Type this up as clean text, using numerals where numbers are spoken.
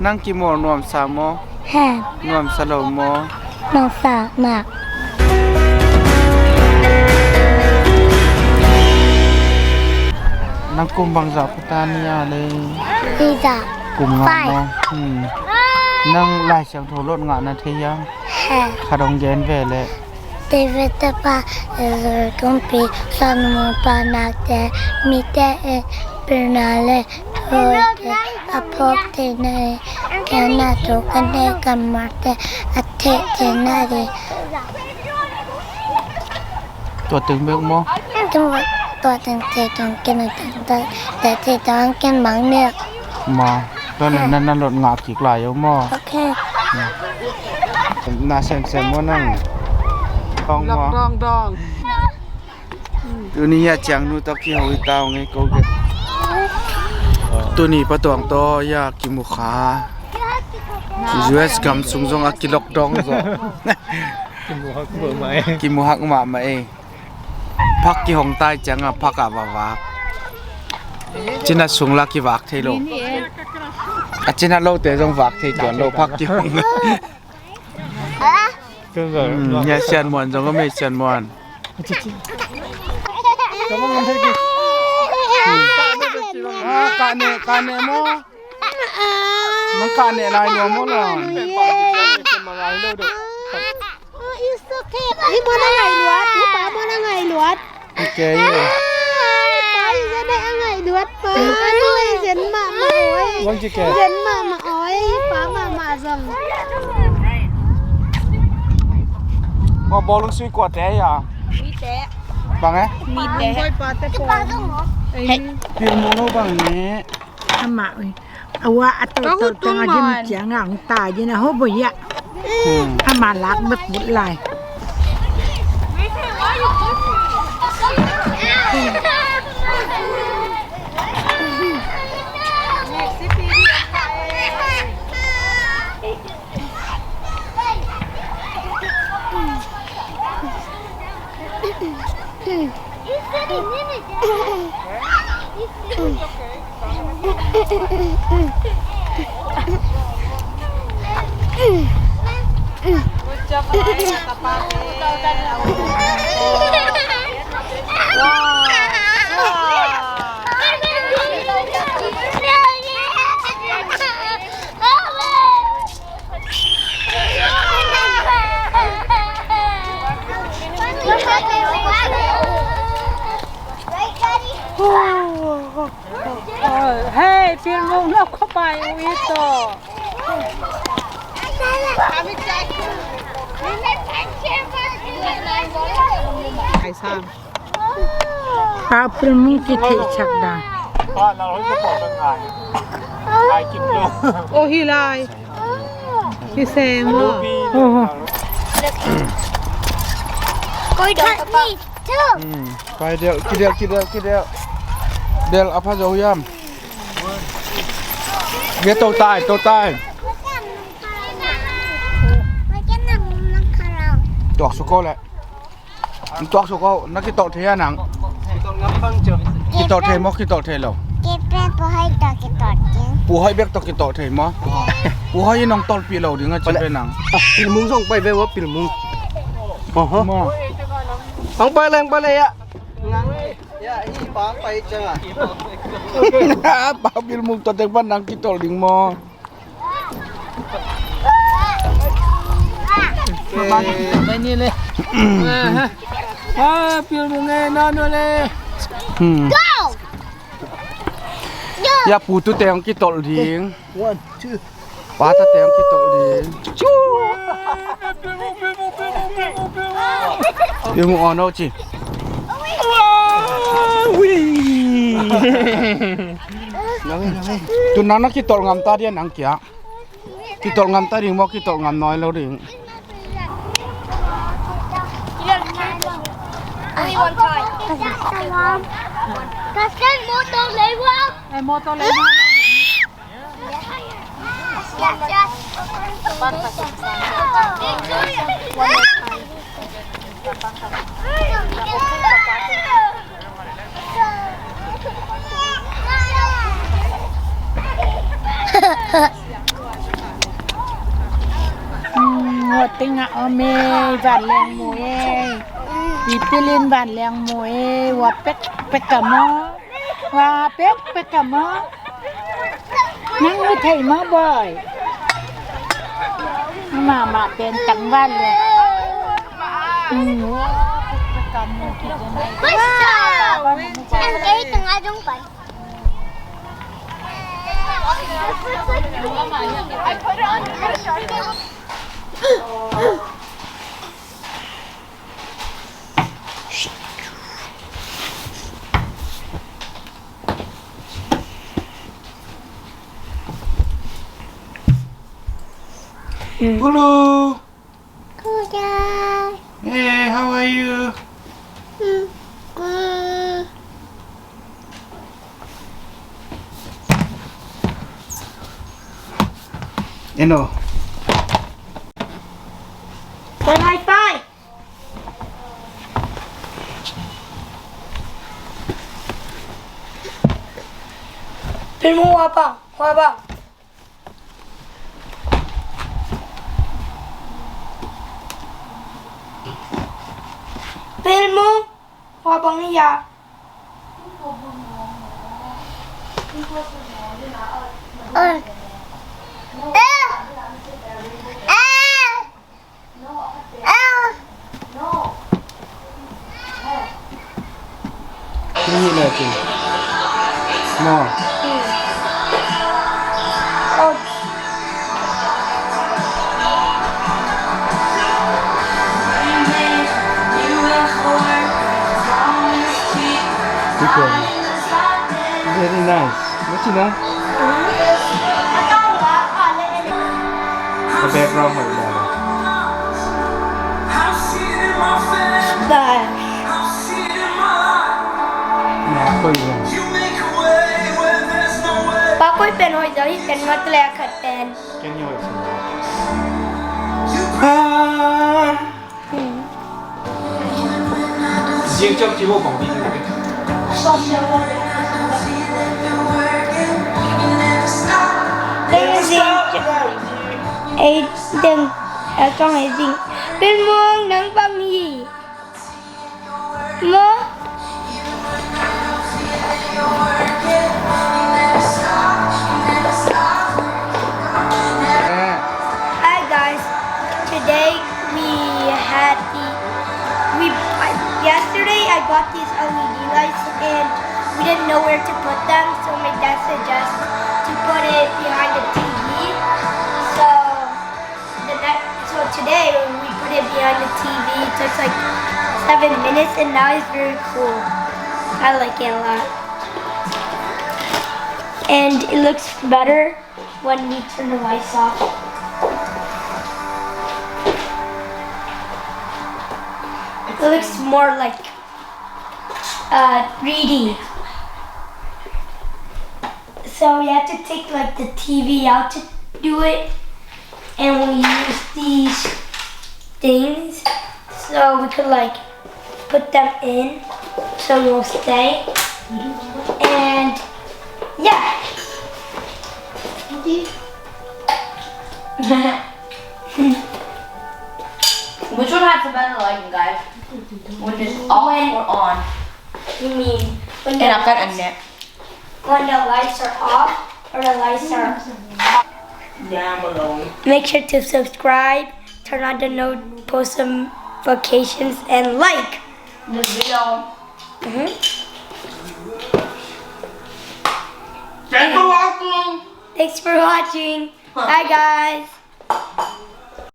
นั่งกี่โมงนวม3 โมง แห่ง นวมสโลโม น้องสาวหนัก นั่งกลุ่มบางสาวพุตานียเลย ดีจ้ะ กลุ่มงานเนาะนั่งไล่เสียงโทรรถงานนาทียัง แห่ง ขาดองเย็นเวเลย Devete pa compi sono panate mite pernale toite apote ne canato cane camarte a te tenare ตัวตึงเบิกโม ตัวตั้งใจต้องกินแต่ที่ต้องกินบางเนี่ย มาตอนนั้นนั่นรถงาขีกลายอยู่โม โอเค น่าเซนเซนว่านั่งดองมาตัวนี้อยากจังนู่ตะกี้เอาไว้ตาวไงก็เก็บตัวนี้ปะตวงโตอยากกินหมูขาUS กำสูงๆอ่ะกินล็อกดองซะ กินหมูฮักเบอร์ไหม กินหมูหักมาไหมพักกี่ห้องใต้จังอ่ะพักอ่ะวากจิน่าสูงลักกี่วากเทโลอ่ะจิน่าโลแต่ต้องวากเทจวนโลพักกี่ห้อง ก็แบบ อย่าเชียนมวนจังก็ไม่เชียนมวน ก็มันเท่กี่ กาเนโมมันกาเนลายโนโมล่ะ เป็นปากเป็นมาลายเร็วเด้อ It's okay นี่มันอะไรหลวดนี่ป้ามันอะไรหลวด โอเคอยู่ ป้าจะได้อะไรหลวดป้าด้วยเห็นมาโอ้ย วังจิแก เห็นมาโอ้ยป้ามาจัง พอบอลลูกซุยกว่าแต่ย่ะมีแต่บังไง มีแต่ป้าต้องหรอ พิมโมโนบังนี้ ama awa ato tanga jin chiang ang ta jin ho bo ya ama lak mek bút lai hey film lo ko pai wi to ไอ้ซ้ำ pa film ki thei chak da ป้าเราจะบอกเป็นไงไอ้กินโล โอhi lai ki sem lo โอ้โห Coi thật đi chứ ไปเดี๋ยวกี่เดียวเดี๋ยวอภัสยามเวียโตตาย Mấy cái nằm nó khá lâu ตอกสุโกแหละตอกสุโกนักกิโตเทียหนัง ต้องงับฟังเจอ กิโตเทมอกิโตเทโล Cái bé bố hay tỏ cái tỏ chứ ปูให้เบกตอกกิโตเทมอปูให้น้องตอลปีเราดึงอ่ะจะเป็นหนัง ปิลมุงส่งไปเว้ยว่าปิลมุงโอ้โห มอ ฟังไปแรงไปเลยอะงั้นอย่าอีฟังไปจังอ่ะ ปาบิลมุงตัวเต็งบ้านหนังกิโตดึงมอ ไปนี่เลยปิลมุงไงนอนเลย อย่าปูตุเตงกิโตดึง one two ปาตะเตงกิโตดึงจูบิลมุงอ่อนเอาจิตุนังนักกิโตงามตาเดียนังเกียกิโตงามตาดึงมอกิโตงามน้อยแล้วดึง Only one time Cause cái mô tô lấy quá ai mo to lai ngọt tinh ngạ mê vạn leng mùi pipilin vạn leng mùi wa pek cả mơ wa pek cả mơ năng mới thấy mơ bơi màเป็นจังหวัดเลยAng gate ng adong pa. Hello. Kuya. Hey, how are you? Eno. Say high five. Pin mo hoa bang. Pin mo hoa bang niya. Ini lagi. More. Good. Very nice. What's it now? The background of it. Bakoy pen hoy dali pen mat le khat pen. Can you listen? Riêng trong chỉ bộ bóng đi được. Ai đừng con ấy gì bên muông nắng băng gì mơ. Hi guys, today yesterday I bought these LED lights and we didn't know where to put them, so my dad suggested to put it behind the TV. So today we put it behind the TV. It took like 7 minutes and now it's very cool. I like it a lot. And it looks better when we turn the lights off. It looks more like 3D. So we have to take like the TV out to do it, and we use these things so we could like put them in so it will stay. And yeah. Which one has the better lighting, guys? When it's off or on? You mean when And I've got a net when the lights are off or the lights are down below. Make sure to subscribe, turn on the post notifications, and like The video. Thanks for watching. Bye guys.